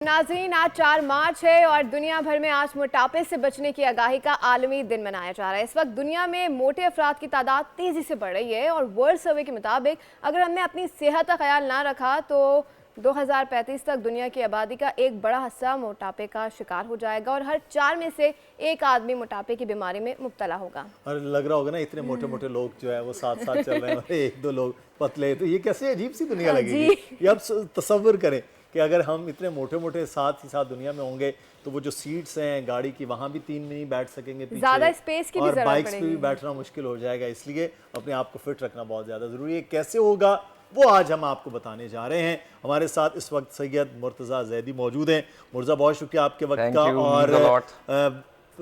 नाज़रीन, आज 4 मार्च है और दुनिया भर में आज मोटापे से बचने की आगाही का आलमी दिन मनाया जा रहा है। इस वक्त दुनिया में मोटे अफराद की तादाद तेज़ी से बढ़ रही है और वर्ल्ड सर्वे के मुताबिक अगर हमने अपनी सेहत का ख्याल ना रखा तो 2035 तक दुनिया की आबादी का एक बड़ा हिस्सा मोटापे का शिकार हो जाएगा और हर 4 में से एक आदमी मोटापे की बीमारी में मुब्तला होगा। और लग रहा होगा ना, इतने मोटे मोटे लोग जो है वो साथ साथ चल रहे हैं और एक दो लोग पतले, तो ये कैसे अजीब सी दुनिया लगेगी। ये आप तसव्वुर करें कि अगर हम इतने मोटे मोटे साथ ही साथ दुनिया में होंगे तो वो जो सीट्स हैं गाड़ी की, वहाँ भी 3 नहीं बैठ सकेंगे पीछे, ज़्यादा स्पेस की भी और बाइक्स पे भी बैठना मुश्किल हो जाएगा। इसलिए अपने आप को फिट रखना बहुत ज़्यादा ज़रूरी है। कैसे होगा वो आज हम आपको बताने जा रहे हैं। हमारे साथ इस वक्त सैयद मुर्तज़ा ज़ैदी मौजूद हैं। मुर्तज़ा, बहुत शुक्रिया आपके वक्त का। और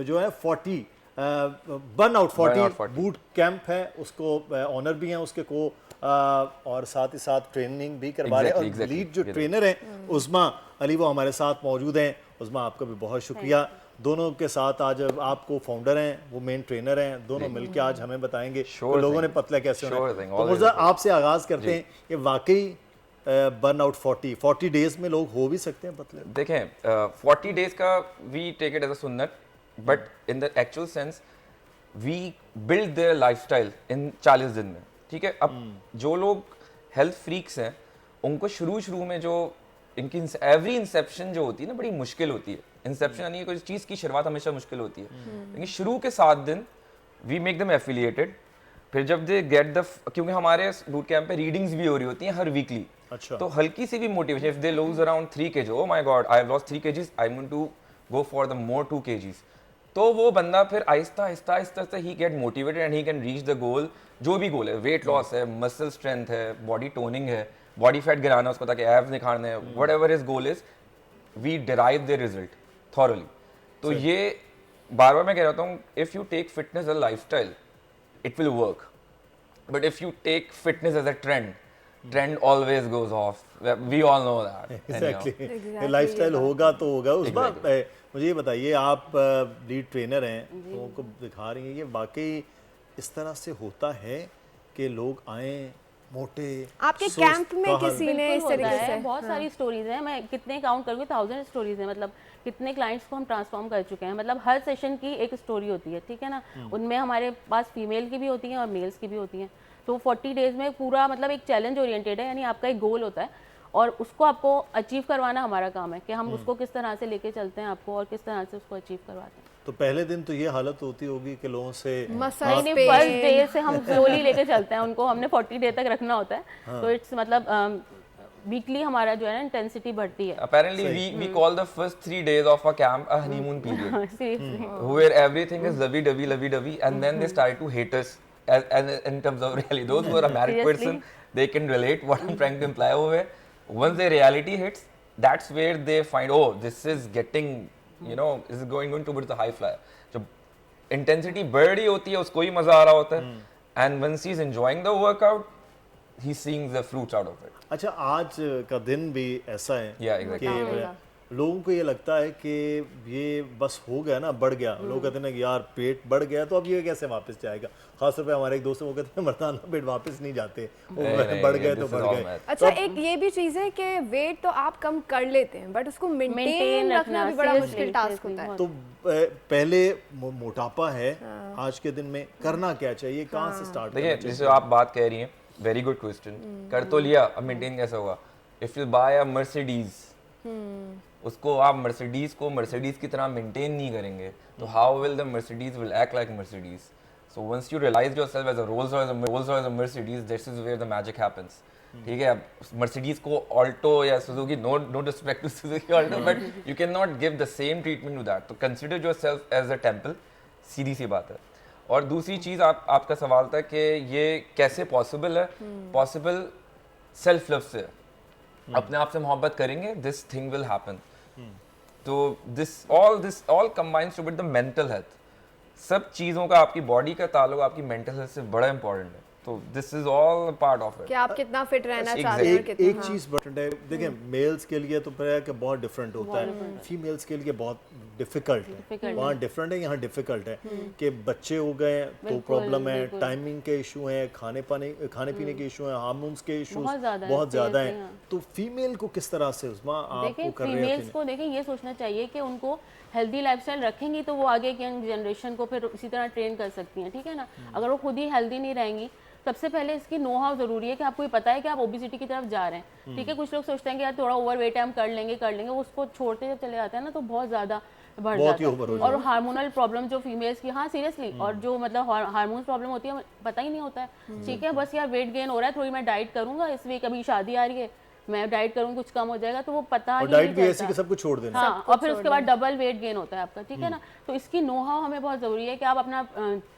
जो है 40 बर्न आउट 40 बूट कैंप है, उसको ऑनर भी हैं उसके को, और साथ ही साथ ट्रेनिंग भी करवा रहे हैं। और लीड जो ट्रेनर हैं उस्मा अली, वो हमारे साथ मौजूद हैं। उस्मा, आपका भी बहुत शुक्रिया। दोनों के साथ आज आपको फाउंडर हैं, वो मेन ट्रेनर हैं, दोनों मिलकर आज हमें बताएंगे तो लोगों ने पतला कैसे होना है। तो मुर्तज़ा, आपसे आगाज़ करते हैं कि वाकई बर्न आउट 40 डेज में लोग हो भी सकते हैं पतले? देखें, 40 डेज का we take it as a सुन्नत, but in the actual sense we build their lifestyle in 40 दिन में। ठीक है, अब जो लोग हेल्थ फ्रीक्स हैं उनको शुरू में जो इनकी एवरी इंसेप्शन जो होती है ना, बड़ी मुश्किल होती है। इंसेप्शन यानी कोई चीज़ की शुरुआत हमेशा मुश्किल होती है, लेकिन शुरू के 7 दिन वी मेक देम एफिलिएटेड। फिर जब दे गेट द, क्योंकि हमारे बूट कैंप पे रीडिंग्स भी हो रही होती हैं हर वीकली। अच्छा। तो हल्की सी भी motivation, if they lose around 3 kg, oh my god I have lost 3 kgs, I am going to go for the more 2 kgs, तो वो बंदा फिर आहिस्ता आहिस्ता ही get motivated and he can reach the goal. जो भी गोल है, वेट लॉस है, मसल स्ट्रेंथ है, बॉडी टोनिंग है, बॉडी फैट गिराना उसको ताकि एब्स निखारने हैं, whatever his goal is, we derive the result thoroughly. तो ये बार बार मैं कह रहा हूँ, if you take fitness as a lifestyle it will work, but if you take fitness as a trend always goes off, we all know that। Exactly। Lifestyle होगा तो होगा। उस बात मुझे ये बताइए, आप लीड ट्रेनर हैं, लोगों को दिखा रही हैं, ये वाकई इस तरह से होता है कि लोग आए मोटे? आपके कैंप में किसी ने इस तरीके से? बहुत सारी स्टोरीज हैं, मैं कितने काउंट करूँगी, 1000 स्टोरीज हैं। मतलब कितने क्लाइंट्स को हम ट्रांसफॉर्म कर चुके हैं। मतलब हर सेशन की एक स्टोरी होती है, ठीक है ना। उनमें हमारे पास फीमेल की भी होती हैं और मेल्स की भी होती हैं। तो 40 डेज में पूरा मतलब एक चैलेंज ओरिएंटेड है, यानी आपका एक गोल होता है और उसको आपको अचीव करवाना हमारा काम है कि हम उसको किस तरह से लेके चलते हैं आपको और किस तरह से उसको अचीव करवाते हैं। तो पहले दिन तो ये हालत होती होगी कि लोगों से फर्स्ट डे से हम स्लोली लेके चलते हैं उनको, हमने 40 डे तक रखना होता है। तो इट्स मतलब वीकली हमारा जो है ना इंटेंसिटी बढ़ती है। Apparently we call the first 3 days of a camp a honeymoon period, where everything is lovey-dovey, and then they start to hate us as in terms of reality. Those who are a married person, they can relate what I'm trying to imply over here. Once the reality hits, that's where they find, oh, this is getting, you know, this is going towards the high flyer. जब intensity बढ़ रही होती है उसको ही मजा आ रहा होता है, and once he's enjoying the workout, he's seeing the fruits out of it. अच्छा, आज का दिन भी ऐसा है कि लोगों को ये लगता है कि ये बस हो गया ना, बढ़ गया। लोग कहते हैं कि यार पेट बढ़ गया तो अब ये कैसे वापस जाएगा। खासतौर पे हमारे एक दोस्त वो कहते हैं मर्दाना पेट वापस नहीं जाते, बढ़ गए तो बढ़ गए। अच्छा, एक ये भी चीज़ है कि वेट तो आप कम कर लेते हैं बट उसको मेंटेन रखना भी बड़ा मुश्किल टास्क होता है। तो पहले मोटापा है, आज के दिन में करना क्या चाहिए, कहाँ से स्टार्ट? देखिए, जैसे आप बात कह रही हैं, वेरी गुड क्वेश्चन। कर तो लिया, अब मेंटेन कैसे होगा? If you buy a Mercedes, उसको आप मर्सिडीज को मर्सिडीज की तरह मेंटेन नहीं करेंगे तो how will the Mercedes will act like Mercedes? So once you realise yourself as a Rolls Royce, a Mercedes, this is where the magic happens. ठीक है, अब मर्सिडीज को ऑल्टो या Suzuki, no disrespect to Suzuki Alto, but you can not give the same treatment to that. तो consider yourself as a temple, सीधी सी बात है। और दूसरी चीज़, आपका सवाल था कि ये कैसे पॉसिबल है। पॉसिबल सेल्फ लव से, अपने आप से मोहब्बत करेंगे, दिस थिंग विल हैपन। तो this all combines to with the mental health. सब चीज़ों का आपकी बॉडी का ताल्लुक आपकी मेंटल हेल्थ से बड़ा इंपॉर्टेंट है। तो this is all part of it. कि आप कितना फिट रहना चाहते हैं और एक कितना एक चीज बटन है, देखिए मेल्स के लिए तो है कि बहुत डिफरेंट होता है, फीमेल्स के लिए बहुत डिफिकल्ट है। वहाँ डिफरेंट है, यहाँ डिफिकल्ट है कि बच्चे हो गए तो प्रॉब्लम है, टाइमिंग के इशू हैं, खाने पीने के इशू हैं, हार्मोन्स के इशू बहुत ज्यादा हैं। तो फीमेल को किस तरह से उसमें आप देखिए कर रहे हैं? फीमेल्स को देखिए ये सोचना चाहिए कि उनको हेल्दी लाइफस्टाइल रखेंगी तो वो आगे की यंग जनरेशन को फिर इसी तरह ट्रेन कर सकती हैं, ठीक है ना। अगर वो खुद ही हेल्दी नहीं रहेंगी, सबसे पहले इसकी नो हाउ जरूरी है कि आपको ये पता है कि आप ओबेसिटी की तरफ जा रहे हैं, ठीक है। कुछ लोग सोचते हैं कि यार थोड़ा ओवरवेट है हम कर लेंगे, उसको छोड़ते जब चले जाते हैं ना तो बहुत ज्यादा बढ़ जाता है। और हार्मोनल प्रॉब्लम जो फीमेल्स की, हाँ सीरियसली, और जो मतलब हार्मोन्स प्रॉब्लम होती है पता ही नहीं होता है, ठीक है। बस यार वेट गेन हो रहा है, थोड़ी मैं डाइट करूंगा, इस वीक अभी शादी आ रही है, मैं डाइट करूंगा कुछ कम हो जाएगा, तो वो पता ही डाइट नहीं भी चलता। ऐसी कि सब कुछ छोड़ देना। हाँ, और फिर उसके बाद डबल वेट गेन होता है आपका, ठीक है ना। तो इसकी नो हाउ हमें बहुत ज़रूरी है कि आप अपना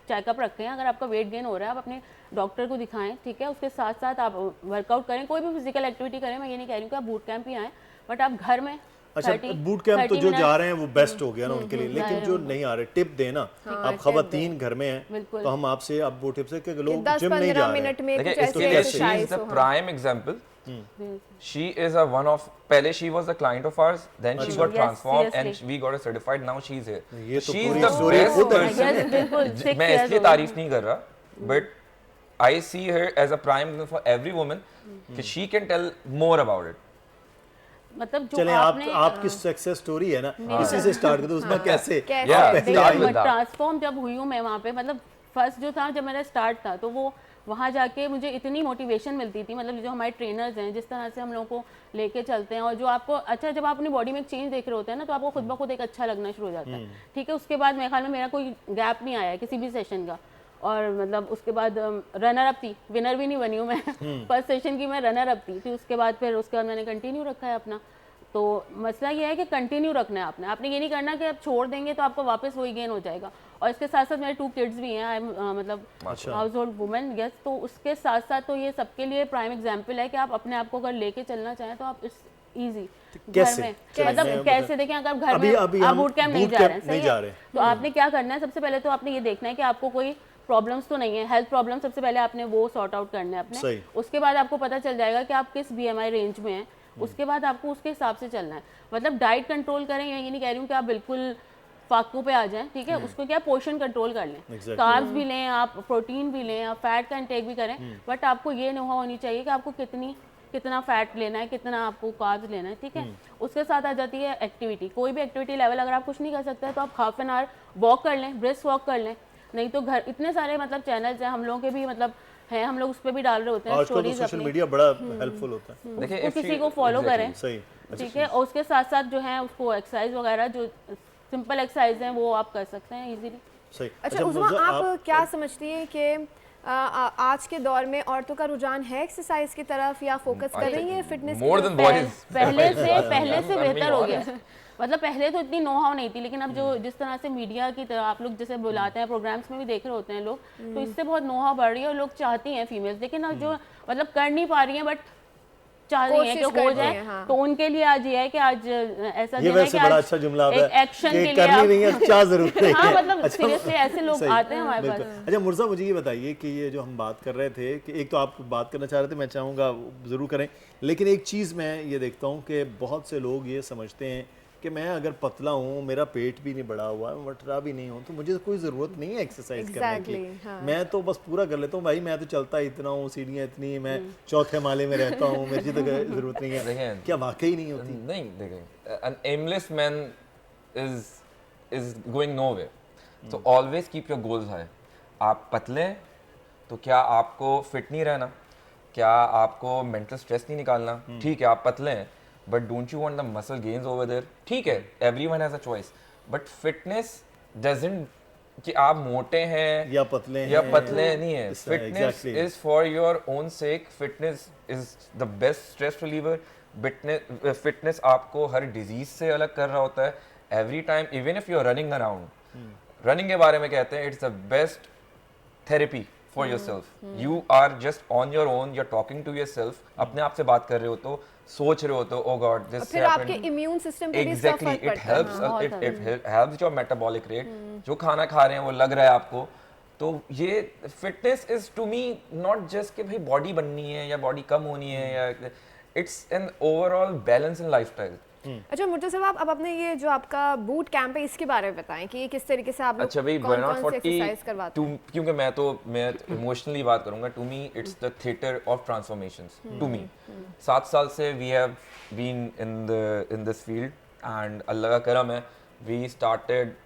चेकअप रखें। अगर आपका वेट गेन हो रहा है आप अपने डॉक्टर को दिखाएं, ठीक है। उसके साथ साथ आप वर्कआउट करें, कोई भी फिजिकल एक्टिविटी करें। मैं ये नहीं कह रही हूँ कि आप बूट कैंप ही आएँ, बट आप घर में अच्छा, बूट कैंप तो जो जा रहे हैं वो बेस्ट हो गया ना उनके लिए, लेकिन जो नहीं आ रहे टिप देना, आप खवातीन घर में हैं तो हम आपसे अब वो टिप्स है कि लोग जिम नहीं जा रहे हैं। मिनट में कुछ देखिए ऐसे इसके she exercise is the prime example. She is a one of, पहले she was a client of ours, then she got transformed and we got her certified, now she's here. ये तो She is पूरी the story best खुद है। person. बिल्कुल मैं इसलिए तारीफ नहीं कर रहा, but I see her as a prime example for every woman कि she can tell more about it. मतलब जो चलें आपकी सक्सेस स्टोरी है ना, इसी से स्टार्ट करते उसमें कैसे start with that. ट्रांसफॉर्म जब हुई हूँ मैं वहाँ पे, मतलब फर्स्ट जो था जब मेरा स्टार्ट था, तो वो वहाँ जाके मुझे इतनी मोटिवेशन मिलती थी। मतलब जो हमारे ट्रेनर्स हैं, जिस तरह से हम लोगों को लेके चलते हैं, और जो आपको अच्छा, जब आप अपनी बॉडी में एक चेंज देख रहे होते हैं ना, तो आपको खुद ब खुद एक अच्छा लगना शुरू हो जाता है, ठीक है। उसके बाद मेरे ख्याल में मेरा कोई गैप नहीं आया किसी भी सेशन का, और मतलब उसके बाद रनर अप थी, विनर भी नहीं बनी हूँ मैं। फर्स्ट सेशन की मैं रनर अप थी, उसके बाद मैंने कंटिन्यू रखा है अपना। तो मसला ये है कि कंटिन्यू रखना है आपने ये नहीं करना कि आप छोड़ देंगे तो आपको वापस वही गेन हो जाएगा। और इसके साथ साथ मेरे 2 किड्स भी हैं, आई एम मतलब हाउस होल्ड वुमेन, यस। तो उसके साथ साथ तो ये सबके लिए प्राइम एग्जांपल है कि आप अपने आप को अगर लेके चलना चाहें तो आप इस इजी घर में, मतलब कैसे देखें, अगर घर में आप बूट कैंप नहीं जा रहे हैं, तो आपने क्या करना है, सबसे पहले तो आपने ये देखना है कि आपको कोई प्रॉब्लम्स तो नहीं है, हेल्थ प्रॉब्लम सबसे पहले आपने वो सॉर्ट आउट करना है अपने। उसके बाद आपको पता चल जाएगा कि आप किस BMI रेंज में हैं, उसके बाद आपको उसके हिसाब से चलना है। मतलब डाइट कंट्रोल करें, ये नहीं कह रही हूँ कि आप बिल्कुल फाकू पे आ जाएं, ठीक है। उसको क्या पोर्शन कंट्रोल कर लें, कार्ब्स भी लें आप, प्रोटीन भी लें आप, फैट का इंटेक भी करें, बट आपको ये नो हाउ होनी चाहिए कि आपको कितना फैट लेना है, कितना आपको कार्ब्स लेना है, ठीक है। उसके साथ आ जाती है एक्टिविटी, कोई भी एक्टिविटी लेवल। अगर आप कुछ नहीं कर सकते तो आप हाफ एन आवर वॉक कर लें, ब्रिस्क वॉक कर लें, नहीं तो घर इतने सारे मतलब चैनल्स हैं हम लोगों के भी, मतलब है, हम लोग उस पे भी डाल रहे होते हैं स्टोरीज अपनी। सोशल मीडिया बड़ा हेल्पफुल होता है, देखिए किसी को फॉलो करें, सही, ठीक है। और उसके साथ साथ जो है उसको एक्सरसाइज वगैरह जो सिंपल एक्सरसाइज हैं वो आप कर सकते हैं इजीली। सही। अच्छा उज़मा, आप क्या समझती हैं कि आज के दौर में औरतों का रुझान है एक्सरसाइज की तरफ, या फोकस कर रही है फिटनेस की तरफ? पहले से बेहतर हो गया। मतलब पहले तो इतनी नो हाउ नहीं थी, लेकिन अब जो जिस तरह से मीडिया की तरह आप लोग जैसे बुलाते हैं, प्रोग्राम्स में भी देख रहे होते हैं लोग, तो इससे बहुत नो हाउ बढ़ रही है और लोग चाहती हैं फीमेल्स, लेकिन अब जो मतलब कर नहीं पा रही हैं बट चाह रही हैं कि हो जाए। हाँ। तो उनके लिए आज ये है कि आज ऐसा ये वैसे बड़ा अच्छा जुमला है, एक्शन के लिए कर नहीं रही है, क्या जरूरत है। हाँ, मतलब सीरियसली ऐसे लोग आते हैं हमारे पास। अच्छा मुर्जा, मुझे ये बताइए कि ये जो हम बात कर रहे थे कि एक तो आप बात करना चाह रहे थे, मैं चाहूँगा ज़रूर करें, लेकिन एक चीज़ मैं ये देखता हूँ कि बहुत से लोग ये समझते हैं कि मैं अगर पतला हूँ, मेरा पेट भी नहीं बढ़ा हुआ है, मटरा भी नहीं हूँ, तो मुझे कोई ज़रूरत नहीं है एक्सरसाइज करने की। हाँ। मैं तो बस पूरा कर लेता हूँ, भाई मैं तो चलता इतना हूँ, सीढ़ियाँ इतनी, मैं 4th माले में रहता हूँ, मेरी तो ज़रूरत नहीं है। क्या वाकई नहीं होती? नहीं, देखिए an aimless man is going nowhere. So always keep your goals high. आप पतले हैं तो क्या आपको फिट नहीं रहना, क्या आपको मेंटल स्ट्रेस नहीं निकालना? ठीक है आप पतले हैं, but don't you want the muscle gains over there? ठीक है, everyone has a choice, but fitness doesn't कि आप मोटे हैं या पतले नहीं है। Fitness is for your own sake. Fitness is the best stress reliever. Fitness आपको हर डिजीज से अलग कर रहा होता है। Every time, even if you're running around, running के बारे में कहते हैं it's the best therapy for yourself. You are just on your own. You're talking to yourself. अपने आप से बात कर रहे हो तो सोच रहे हो तो oh God this फिर आपके इम्यून सिस्टम पे भी इसका फर्क पड़ता है। It helps your metabolic rate. जो खाना खा रहे हैं वो लग रहा है आपको, तो ये fitness is to me not just कि भाई बॉडी बननी है या बॉडी कम होनी है या it's an overall balance in lifestyle. अच्छा मुर्तज़ा साहब, अब आपने ये जो आपका बूट कैंप है इसके बारे में बताएं कि ये किस तरीके से आप लोग अच्छा भाई, कौन बर्नआउट कौन सी 40 एक्सरसाइज करवाते हैं? क्योंकि मैं इमोशनली बात करूंगा, to me it's the theatre of transformations to me. 7 साल से we have been in this field and Allah का करम है, we started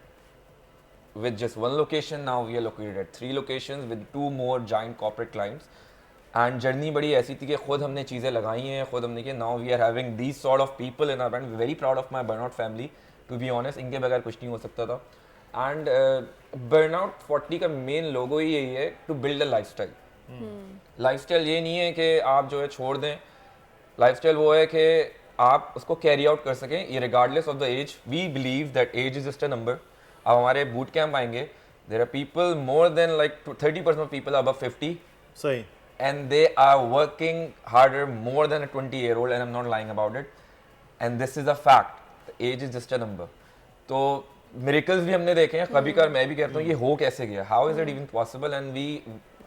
with just one location, now we are located at 3 locations with 2 more giant corporate clients and journey बड़ी ऐसी थी कि खुद हमने चीज़ें लगाई हैं, खुद हमने कि now we are having these sort of people in our brand, very proud of my burnout family to be honest, इनके बगैर कुछ नहीं हो सकता था। and burnout 40 का main logo ही यही है to build a lifestyle। lifestyle ये नहीं है कि आप जो है छोड़ दें, lifestyle वो है कि आप उसको carry out कर सकें ये regardless of the age। we believe that age is just a number। अब हमारे बूट कैंप आएंगे, there are people more than like 30% of people above 50 सही and they are working harder more than a 20-year-old and I'm not lying about it and this is a fact, the age is just a number। तो miracles भी हमने देखे हैं, कभी कभार मैं भी कहता हूँ ये हो कैसे गया, how is it even possible and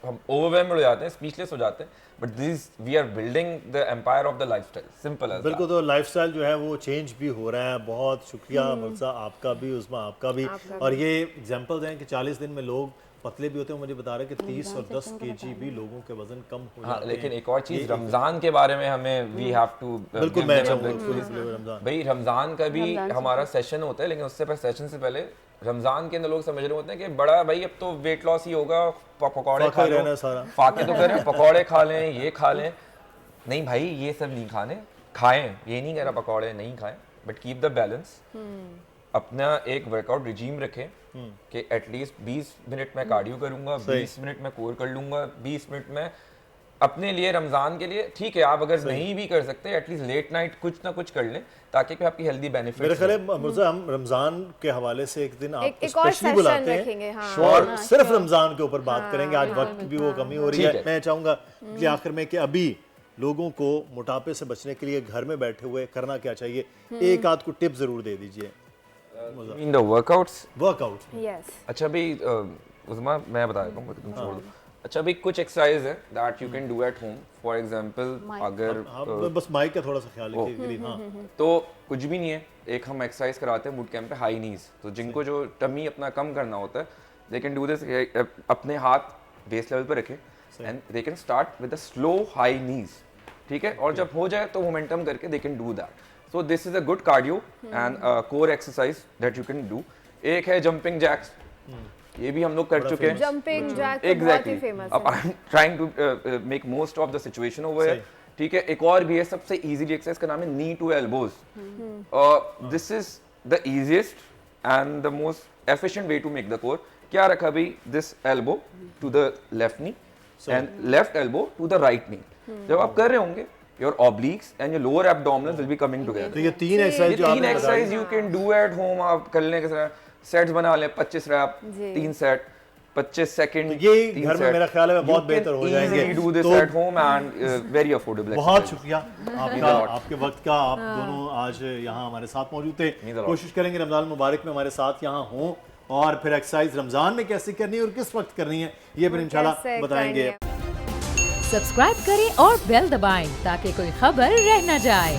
हम overwhelmed हो जाते हैं, speechless हो जाते हैं, but this we are building the empire of the lifestyle, simple as बिल्कुल। तो लाइफस्टाइल जो है वो चेंज भी हो रहा है। बहुत शुक्रिया मुर्तज़ा आपका भी, उस्मा आपका भी। और ये एग्जांपल्स हैं कि 40 दिन में लोग पतले भी होते हैं। मुझे बता रहे हैं कि 30 और 10 केजी भी लोगों के वजन कम हो हाँ, जाते लेकिन हैं। एक और चीज रमजान के बारे में हमें वी हैव टू बिल्कुल मैं चाहूँगा रमजान भाई रमजान का भी हमारा सेशन होता है, लेकिन उससे पहले सेशन से पहले रमजान के अंदर लोग समझ रहे होते हैं कि बड़ा भाई अब तो वेट लॉस ही होगा, पकौड़े खा रहना लो, सारा। फाके तो करें, पकौड़े खा लें, ये खा लें। नहीं भाई ये सब नहीं खाने, खाएं, ये नहीं कह रहा पकौड़े नहीं खाएं, बट कीप द बैलेंस। अपना एक वर्कआउट रिजीम रखें कि एटलीस्ट 20 मिनट में कार्डियो करूंगा, 20 मिनट में कोर कर लूंगा, 20 मिनट में अपने लिए रमजान के लिए। ठीक है आप अगर नहीं भी कर सकते एटलीस्ट लेट नाइट कुछ ना कुछ कर लें ताकि कि आपकी हेल्दी बेनिफिट। मेरे ख्याल है मुर्तज़ा हम रमजान के हवाले से एक दिन आपको एक और स्पेशली सेशन बुलाते रखेंगे, हैं हाँ। और सिर्फ रमजान के ऊपर बात करेंगे। आज वक्त की भी वो कमी हो रही ठीक है। है। मैं चाहूँगा कि आखिर में कि अभी लोगों को मोटापे से बचने के लिए घर में बैठे हुए करना क्या चाहिए, एक आध को टिप जरूर दे दीजिए। In the workouts workout yes अच्छा भाई उस्मा मैं बता देता हूँ, तुम छोड़ दो। अच्छा भाई कुछ एक्सरसाइज है that you can do at home. For example अगर आप बस माइक का थोड़ा सा ख्याल रखिए। हाँ तो कुछ भी नहीं है, एक हम एक्सरसाइज कराते हैं बूट कैंप पे, हाई नीज। तो जिनको जो टमी अपना कम करना होता है दे कैन डू दिस, अपने हाथ बेस लेवल पे रखें and they can start with a slow high नीज, ठीक है। और जब हो जाए तो मोमेंटम करके they can do that. So this is a good cardio and core exercise that you can do. एक है जंपिंग जैक्स, ये भी हम लोग कर चुके हैं। जंपिंग जैक बहुत ही एग्जैक्टली, फेमस अब I am trying to make most of the situation over here, ठीक है। एक और भी है सबसे इजीली एक्सरसाइज का नाम है knee to elbows. This is the easiest and the most efficient way to make the core. क्या रखा भाई, this elbow to the left knee and left elbow to the right knee. जब आप कर रहे होंगे your obliques and your lower abdominals will be coming together। तो ये तीन एक्सरसाइज जो तीन आपने बताई exercise you can do at home. आप कर लें कैसे सेट्स बना लें, 25 रैप, जी। 3 सेट, 25 सेकंड। तो ये घर में मेरा ख्याल है बहुत बेहतर हो जाएंगे। डू दिस तो at home and very affordable. बहुत शुक्रिया आपका, आपके वक्त का। आप दोनों आज यहाँ हमारे साथ मौजूद थे। कोशिश करेंगे रमजान मुबारक में हमारे साथ यहाँ हों और फिर एक्सरसाइज रमजान में कैसे करनी है और किस वक्त करनी है ये फिर इंशाल्लाह बताएंगे। सब्सक्राइब करें और बेल दबाएं ताकि कोई खबर रह न जाए।